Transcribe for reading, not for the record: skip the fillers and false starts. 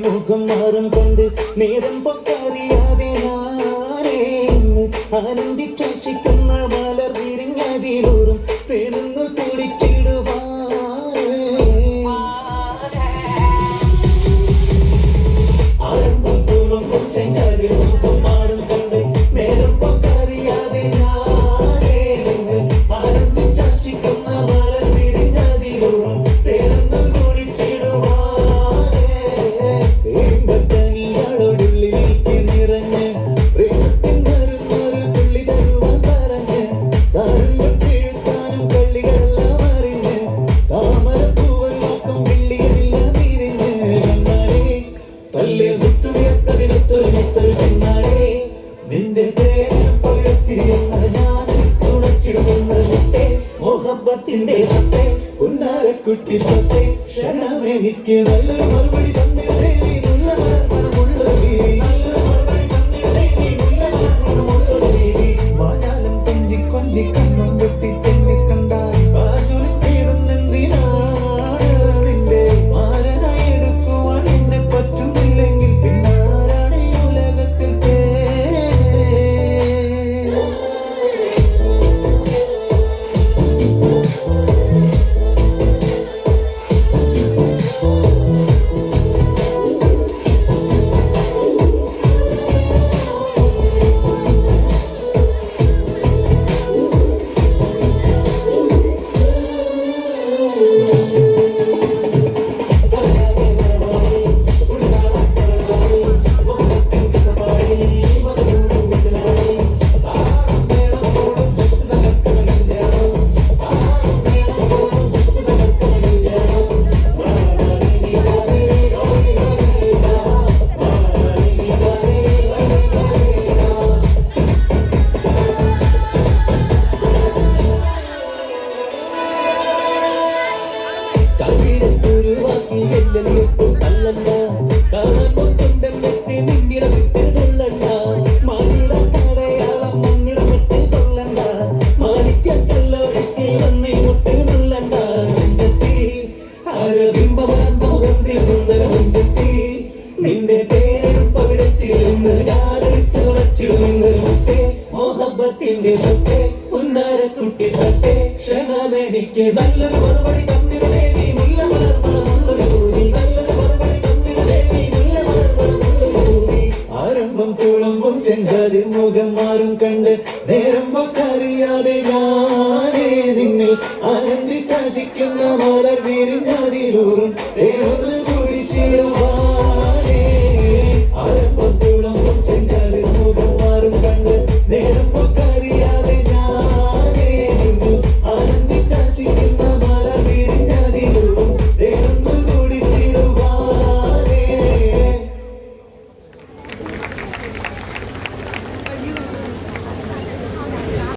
മുഖം മാറും കൊണ്ട് നേരം പൊക്കറിയാതെ ഞാനേ ആനന്ദിച്ചാശിക്കുന്ന മലർ വിരിഞ്ഞതിലൂറും തേനൊന്നു കുടിച്ചിടുവാ ആരംഭം തുളുമ്പും ചെങ്കാതിൽ മുഖം മാറും കൊണ്ട് നേരം പൊക്കറിയാതെ ഞാനേ ആനന്ദിച്ചാശിക്കുന്ന മലർ വിരിഞ്ഞതിലൂറും തേനൊന്നു കുടിച്ചിടുവാ നിന്റെ പേരും പകടച്ചിരിയെന്ന ഞാൻ തുണച്ചിടുന്ന മുട്ടേ മോഹബത്തിന്റെ സത്തേ ഉന്നാരക്കുട്ടി തൊട്ടേ ക്ഷണമെനിക്ക് നല്ലൊരു മറുപടി തന്നിട ദേവി മുല്ല മലർമണമുള്ള ദേവി നല്ലൊരു മറുപടി തന്നിട ദേവി മുല്ല മലർമണമുള്ള ദേവി വായാലും കൊഞ്ചി കൊഞ്ചി കണ്ണും വെട്ടി ചെന്നി കണ്ടാൽ ആകുലിച്ചിടുന്നെന്തിനാണ് നിന്റെ മാരനായി എടുക്കുവാൻ എന്നെ പറ്റുന്നില്ലെങ്കിൽ പിന്നാരാണ് ഈ ഉലകത്തിൽ നിന്റെ പേരും പവിടച്ചിരുന്ന് ഞാനിട്ട് തുളച്ചിടുന്ന മുട്ടേ മോഹബത്തിന്റെ സത്തേ പുന്നാരക്കുട്ടി തട്ടേ ക്ഷണമെനിക്ക് നല്ലൊരു മറുപടി തന്നിട ദേവി മുല്ല മലർമണമുള്ളൊരു ഭൂമി നല്ലൊരു മറുപടി തന്നിട ദേവി മുല്ല മലർമണമുള്ളൊരു ഭൂമി ആരംഭം തുളുമ്പും ചെങ്കാതിൽ മുഖം മാറും കണ്ട് നേരം പൊക്കറിയാതെ ഞാനേ നിന്നിൽ ആനന്ദിച്ചാശിക്കുന്ന മലർ വിരിഞ്ഞതിലൂറും തേനൊന്നു